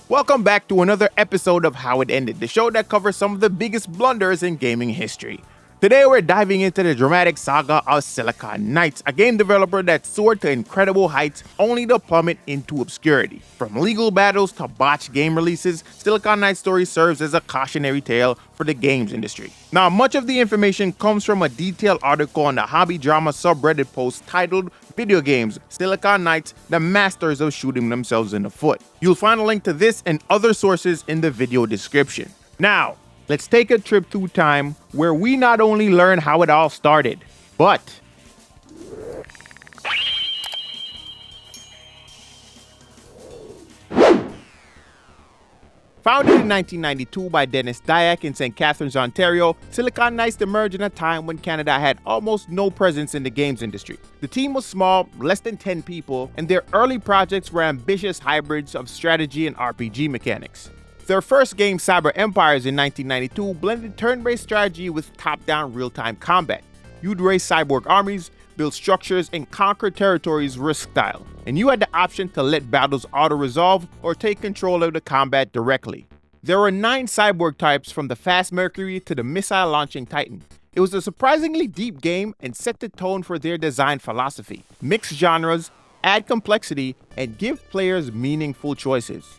Welcome back to another episode of How It Ended, the show that covers some of the biggest blunders in gaming history. Today we're diving into the dramatic saga of Silicon Knights, a game developer that soared to incredible heights only to plummet into obscurity. From legal battles to botched game releases, Silicon Knights' story serves as a cautionary tale for the games industry. Now, much of the information comes from a detailed article on the hobby drama subreddit post titled Video Games, Silicon Knights, the Masters of Shooting Themselves in the Foot. You'll find a link to this and other sources in the video description. Now, let's take a trip through time where we not only learn how it all started, but founded in 1992 by Denis Dyack in St. Catharines, Ontario, Silicon Knights emerged in a time when Canada had almost no presence in the games industry. The team was small, less than 10 people, and their early projects were ambitious hybrids of strategy and RPG mechanics. Their first game, Cyber Empires in 1992, blended turn-based strategy with top-down real-time combat. You'd race cyborg armies, build structures, and conquer territories risk style. And you had the option to let battles auto-resolve or take control of the combat directly. There were 9 cyborg types from the Fast Mercury to the missile-launching Titan. It was a surprisingly deep game and set the tone for their design philosophy. Mix genres, add complexity, and give players meaningful choices.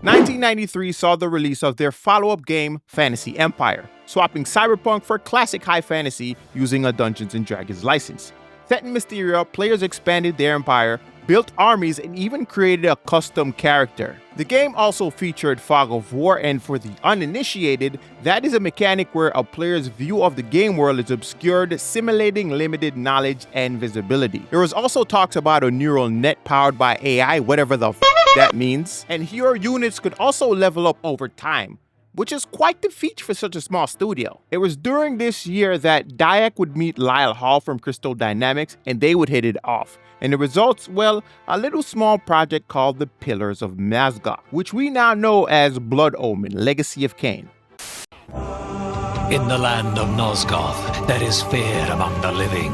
1993 saw the release of their follow-up game, Fantasy Empire, swapping cyberpunk for classic high fantasy using a Dungeons & Dragons license. Set in Mysteria, players expanded their empire, built armies, and even created a custom character. The game also featured Fog of War, and for the uninitiated, that is a mechanic where a player's view of the game world is obscured, simulating limited knowledge and visibility. There was also talks about a neural net powered by AI, whatever the that means, and hero units could also level up over time, which is quite the feat for such a small studio. It was during this year that Dyack would meet Lyle Hall from Crystal Dynamics, and they would hit it off. And the results, well, a little small project called the Pillars of Nazgûl, which we now know as Blood Omen, Legacy of Kain. In the land of Nosgoth, there is fear among the living.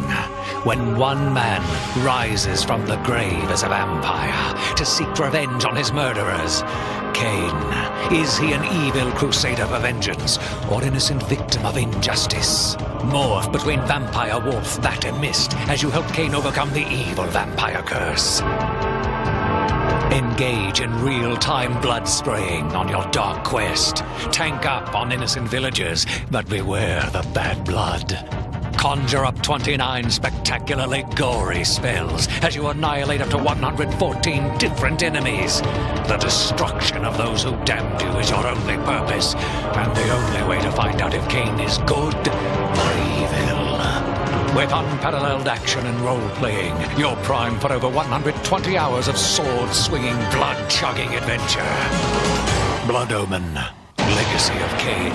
When one man rises from the grave as a vampire to seek revenge on his murderers, Kain, is he an evil crusader for vengeance or innocent victim of injustice? Morph between vampire, wolf, bat, and mist as you help Kain overcome the evil vampire curse. Engage in real-time blood spraying on your dark quest. Tank up on innocent villagers, but beware the bad blood. Conjure up 29 spectacularly gory spells as you annihilate up to 114 different enemies. The destruction of those who damned you is your only purpose, and the only way to find out if Kain is good or evil. With unparalleled action and role-playing, you're primed for over 120 hours of sword-swinging, blood-chugging adventure. Blood Omen, Legacy of Kain.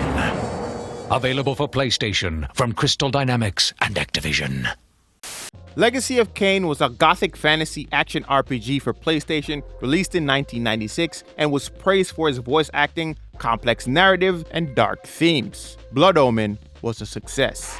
Available for PlayStation from Crystal Dynamics and Activision. Legacy of Kain was a gothic fantasy action RPG for PlayStation, released in 1996, and was praised for its voice acting, complex narrative, and dark themes. Blood Omen was a success.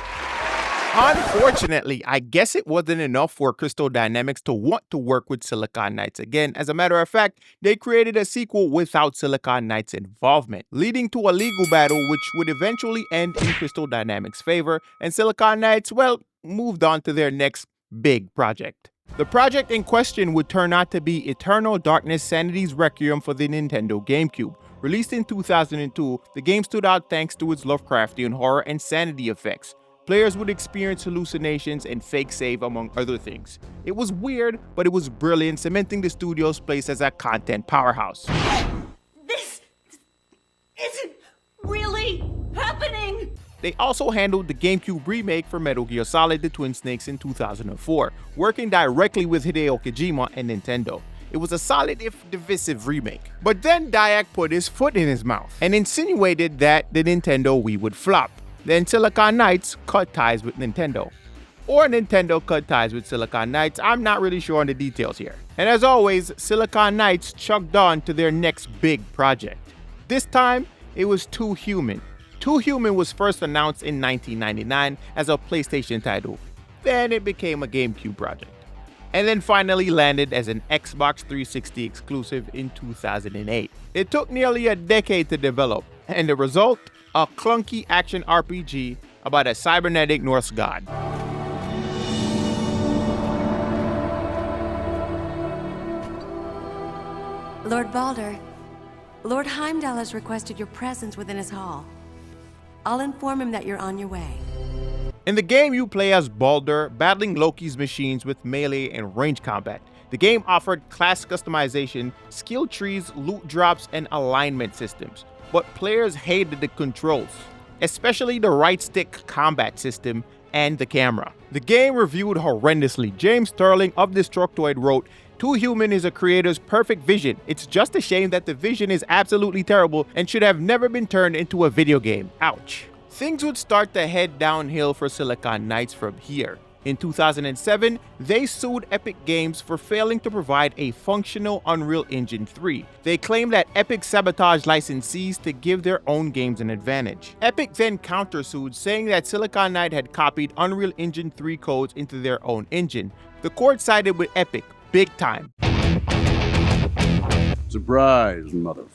Unfortunately, I guess it wasn't enough for Crystal Dynamics to want to work with Silicon Knights again. As a matter of fact, they created a sequel without Silicon Knights' involvement, leading to a legal battle which would eventually end in Crystal Dynamics' favor, and Silicon Knights, well, moved on to their next big project. The project in question would turn out to be Eternal Darkness Sanity's Requiem for the Nintendo GameCube. Released in 2002, the game stood out thanks to its Lovecraftian horror and sanity effects. Players would experience hallucinations and fake save, among other things. It was weird, but it was brilliant, cementing the studio's place as a content powerhouse. This isn't really happening! They also handled the GameCube remake for Metal Gear Solid: The Twin Snakes in 2004, working directly with Hideo Kojima and Nintendo. It was a solid if divisive remake. But then Dyack put his foot in his mouth and insinuated that the Nintendo Wii would flop. Then Silicon Knights cut ties with Nintendo. Or Nintendo cut ties with Silicon Knights, I'm not really sure on the details here. And as always, Silicon Knights chugged on to their next big project. This time, it was Too Human. Too Human was first announced in 1999 as a PlayStation title. Then it became a GameCube project. and then finally landed as an Xbox 360 exclusive in 2008. It took nearly a decade to develop, and the result? A clunky action RPG about a cybernetic Norse god. Lord Balder, Lord Heimdall has requested your presence within his hall. I'll inform him that you're on your way. In the game, you play as Balder, battling Loki's machines with melee and range combat. The game offered class customization, skill trees, loot drops, and alignment systems. But players hated the controls, especially the right stick combat system and the camera. The game reviewed horrendously. James Sterling of Destructoid wrote, "Too Human is a creator's perfect vision. It's just a shame that the vision is absolutely terrible and should have never been turned into a video game. Ouch." Things would start to head downhill for Silicon Knights from here. In 2007, they sued Epic Games for failing to provide a functional Unreal Engine 3. They claimed that Epic sabotaged licensees to give their own games an advantage. Epic then countersued, saying that Silicon Knights had copied Unreal Engine 3 codes into their own engine. The court sided with Epic, big time. Surprise, motherfucker.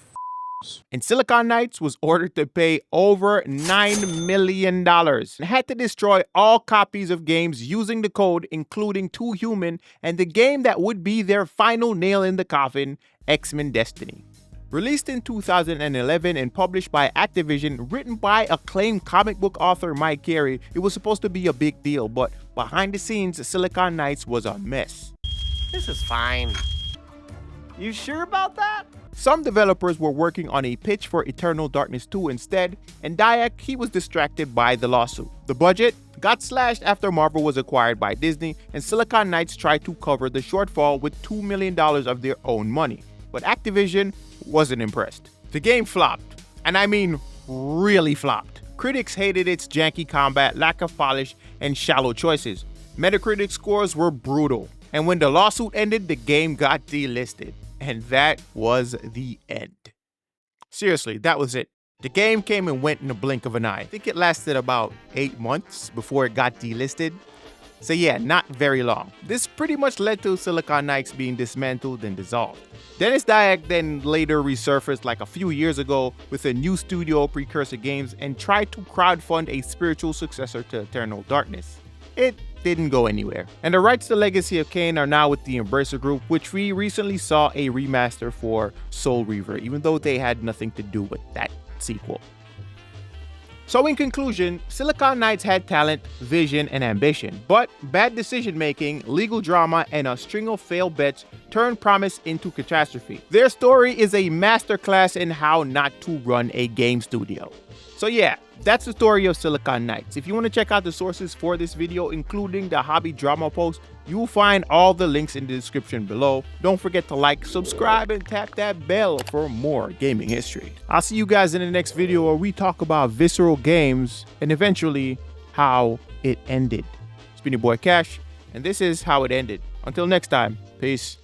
And Silicon Knights was ordered to pay over $9 million and had to destroy all copies of games using the code, including Too Human and the game that would be their final nail in the coffin, X-Men Destiny. Released in 2011 and published by Activision, written by acclaimed comic book author Mike Carey, it was supposed to be a big deal, but behind the scenes, Silicon Knights was a mess. This is fine. You sure about that? Some developers were working on a pitch for Eternal Darkness 2 instead, and Dyack, he was distracted by the lawsuit. The budget got slashed after Marvel was acquired by Disney, and Silicon Knights tried to cover the shortfall with $2 million of their own money. But Activision wasn't impressed. The game flopped, and I mean really flopped. Critics hated its janky combat, lack of polish, and shallow choices. Metacritic scores were brutal, and when the lawsuit ended, the game got delisted. And that was the end. Seriously, that was it. The game came and went in a blink of an eye. I think it lasted about 8 months before it got delisted. So yeah, not very long. This pretty much led to Silicon Knights being dismantled and dissolved. Denis Dyack then later resurfaced like a few years ago with a new studio, Precursor Games, and tried to crowdfund a spiritual successor to Eternal Darkness. It didn't go anywhere. And the rights to Legacy of Kain are now with the Embracer Group, which we recently saw a remaster for Soul Reaver, even though they had nothing to do with that sequel. So in conclusion, Silicon Knights had talent, vision, and ambition, but bad decision making, legal drama, and a string of failed bets turned promise into catastrophe. Their story is a masterclass in how not to run a game studio. So yeah, that's the story of Silicon Knights. If you want to check out the sources for this video, including the hobby drama post, you will find all the links in the description below. Don't forget to like, subscribe, and tap that bell for more gaming history. I'll see you guys in the next video where we talk about visceral games and eventually how it ended. It's been your boy Cash, and this is how it ended. Until next time, peace.